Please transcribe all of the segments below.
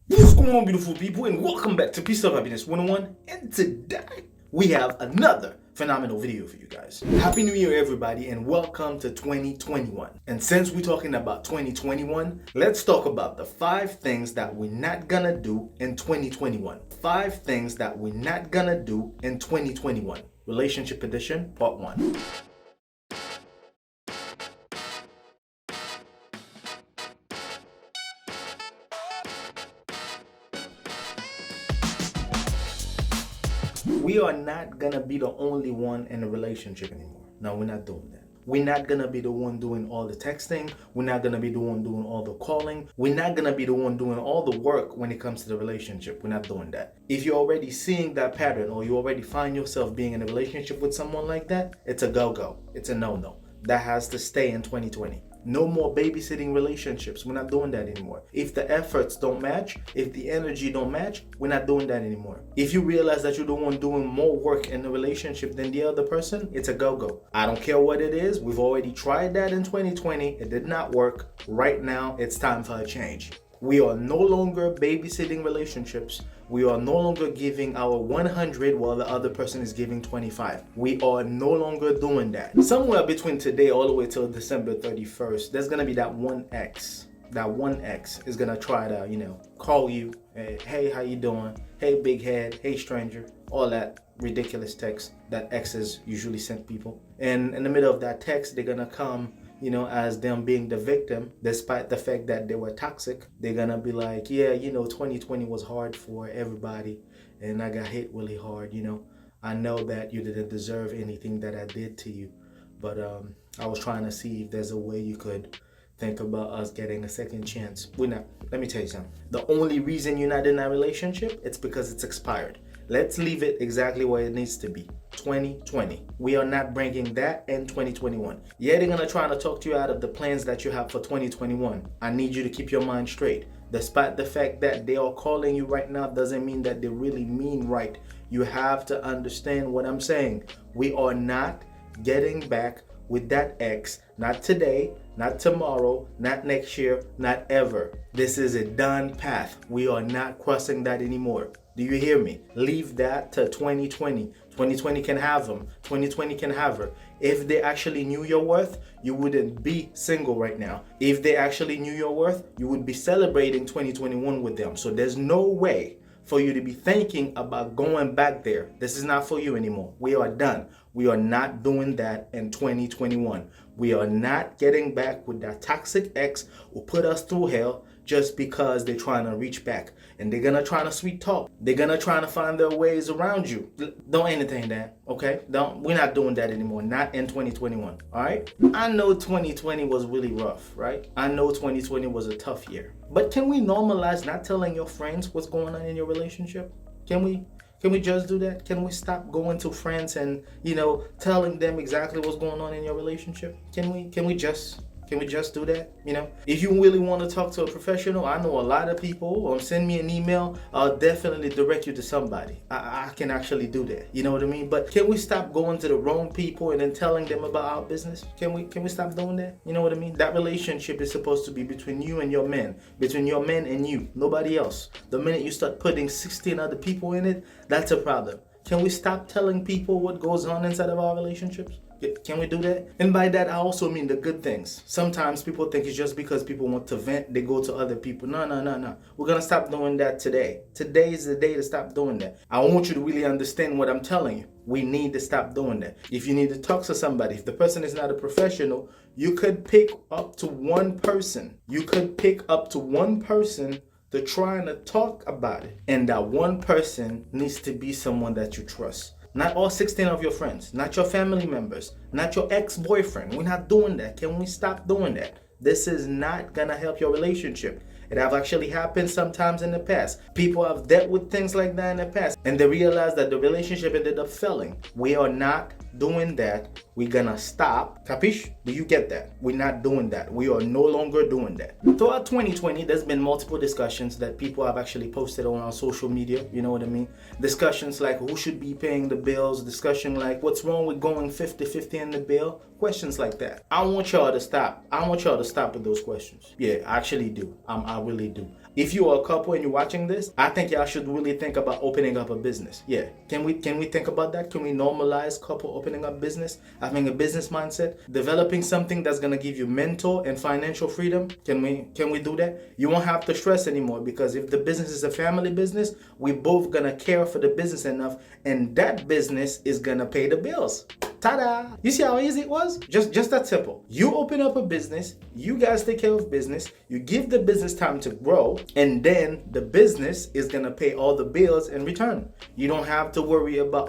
What's going on, beautiful people, and welcome back to Peace of Happiness 101. And today we have another phenomenal video for you guys. Happy New Year, everybody, and welcome to 2021. And since we're talking about 2021, let's talk about the 5 things that we're not gonna do in 2021. 5 things that we're not gonna do in 2021. Relationship Edition, Part 1. We are not gonna be the only one in a relationship anymore. No, we're not doing that. We're not gonna be the one doing all the texting. We're not gonna be the one doing all the calling. We're not gonna be the one doing all the work when it comes to the relationship. We're not doing that. If you're already seeing that pattern, or you already find yourself being in a relationship with someone like that, it's a go-go. It's a no-no. That has to stay in 2020. No more babysitting relationships. We're not doing that anymore. If the efforts don't match, if the energy don't match, we're not doing that anymore. If you realize that you're the one doing more work in the relationship than the other person, it's a go-go. I don't care what it is. We've already tried that in 2020. It did not work. Right now, it's time for a change. We are no longer babysitting relationships. We are no longer giving our 100 while the other person is giving 25. We are no longer doing that. Somewhere between today all the way till December 31st, there's gonna be that one ex. That one ex is gonna try to, call you. Hey, how you doing? Hey, big head. Hey, stranger. All that ridiculous text that exes usually send people. And in the middle of that text, they're gonna come as them being the victim, despite the fact that they were toxic. They're gonna be like, yeah, 2020 was hard for everybody, and I got hit really hard. I know that you didn't deserve anything that I did to you, but I was trying to see if there's a way you could think about us getting a second chance. We're not. Let me tell you something. The only reason you're not in that relationship, it's because it's expired. Let's leave it exactly where it needs to be. 2020. We are not bringing that in 2021. Yeah, they're gonna try to talk to you out of the plans that you have for 2021. I need you to keep your mind straight. Despite the fact that they are calling you right now doesn't mean that they really mean right. You have to understand what I'm saying. We are not getting back with that ex. Not today, not tomorrow, not next year, not ever. This is a done path. We are not crossing that anymore. Do you hear me? Leave that to 2020. 2020 can have them. 2020 can have her. If they actually knew your worth, you wouldn't be single right now. If they actually knew your worth, you would be celebrating 2021 with them. So there's no way for you to be thinking about going back there. This is not for you anymore. We are done. We are not doing that in 2021. We are not getting back with that toxic ex who put us through hell just because they're trying to reach back. And they're gonna try to sweet talk. They're gonna try to find their ways around you. Don't entertain that, okay? We're not doing that anymore, not in 2021, all right? I know 2020 was really rough, right? I know 2020 was a tough year. But can we normalize not telling your friends what's going on in your relationship? Can we just do that? Can we stop going to friends and, telling them exactly what's going on in your relationship? Can we just do that? If you really want to talk to a professional, I know a lot of people, send me an email, I'll definitely direct you to somebody. I can actually do that. You know what I mean? But can we stop going to the wrong people and then telling them about our business? Can we stop doing that? You know what I mean? That relationship is supposed to be between you and your man, between your man and you, nobody else. The minute you start putting 16 other people in it, that's a problem. Can we stop telling people what goes on inside of our relationships? Can we do that? And by that, I also mean the good things. Sometimes people think it's just because people want to vent, they go to other people. No. We're going to stop doing that today. Today is the day to stop doing that. I want you to really understand what I'm telling you. We need to stop doing that. If you need to talk to somebody, if the person is not a professional, you could pick up to one person. To try and talk about it. And that one person needs to be someone that you trust. Not all 16 of your friends, not your family members, not your ex-boyfriend. We're not doing that. Can we stop doing that? This is not gonna help your relationship. It have actually happened sometimes in the past. People have dealt with things like that in the past, and they realize that the relationship ended up failing. We are not doing that. We're gonna stop. Capiche? Do you get that? We're not doing that. We are no longer doing that. Throughout 2020, there's been multiple discussions that people have actually posted on our social media. You know what I mean? Discussions like who should be paying the bills. Discussion like what's wrong with going 50-50 in the bill. Questions like that. I want y'all to stop. I want y'all to stop with those questions. Yeah, I actually do. I really do. if you are a couple and you're watching this, I think y'all should really think about opening up a business. Yeah, can we think about that? Can we normalize couple opening up business, having a business mindset, developing something that's gonna give you mental and financial freedom? Can we do that? You won't have to stress anymore, because if the business is a family business, we both gonna care for the business enough, and that business is gonna pay the bills. Ta-da! You see how easy it was? Just that simple. You open up a business, you guys take care of business, you give the business time to grow, and then the business is gonna pay all the bills in return. You don't have to worry about,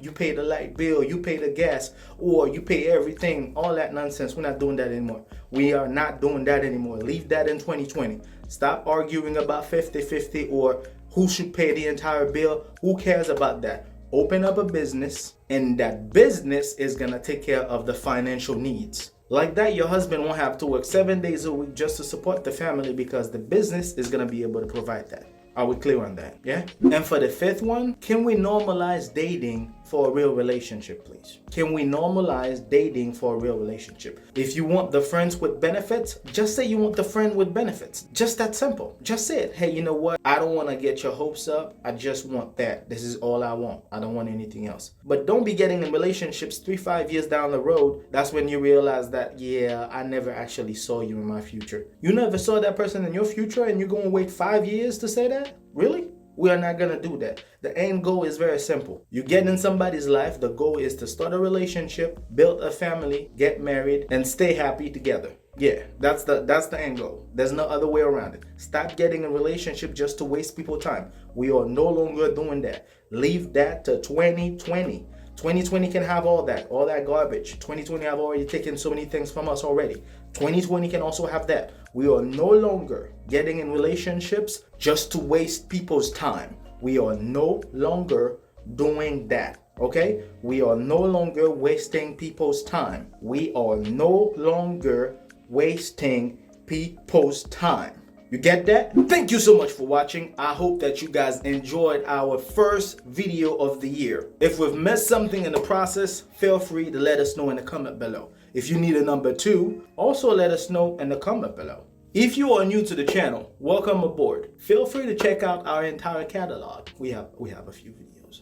you pay the light bill, you pay the gas, or you pay everything, all that nonsense. We're not doing that anymore. We are not doing that anymore. Leave that in 2020. Stop arguing about 50-50 or who should pay the entire bill. Who cares about that? Open up a business, and that business is gonna take care of the financial needs. Like that, your husband won't have to work 7 days a week just to support the family, because the business is gonna be able to provide that. Are we clear on that? Yeah? And for the fifth one, can we normalize dating for a real relationship, please? Can we normalize dating for a real relationship? If you want the friends with benefits, just say you want the friend with benefits. Just that simple. Just say it. Hey, you know what? I don't want to get your hopes up. I just want that. This is all I want. I don't want anything else. But don't be getting in relationships 3-5 years down the road. That's when you realize that, yeah, I never actually saw you in my future. You never saw that person in your future, and you're going to wait 5 years to say that? Really? We are not going to do that. The end goal is very simple. You get in somebody's life. The goal is to start a relationship, build a family, get married, and stay happy together. Yeah, that's the end goal. There's no other way around it. Stop getting in a relationship just to waste people's time. We are no longer doing that. Leave that to 2020. 2020 can have all that garbage. 2020 have already taken so many things from us already. 2020 can also have that. We are no longer getting in relationships just to waste people's time. We are no longer doing that. Okay? We are no longer wasting people's time. We are no longer wasting people's time. You get that? Thank you so much for watching. I hope that you guys enjoyed our first video of the year. If we've missed something in the process, feel free to let us know in the comment below. If you need a number 2, also let us know in the comment below. If you are new to the channel, welcome aboard. Feel free to check out our entire catalog. We have a few videos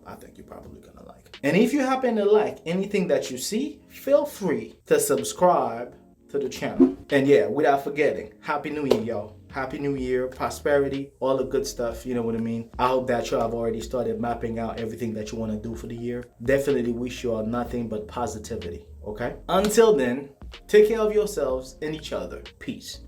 I think you're probably gonna like. And if you happen to like anything that you see, feel free to subscribe to the channel. And yeah, without forgetting, Happy New Year, y'all. Happy New Year, prosperity, all the good stuff, you know what I mean? I hope that y'all have already started mapping out everything that you want to do for the year. Definitely wish you all nothing but positivity, okay? Until then, take care of yourselves and each other. Peace.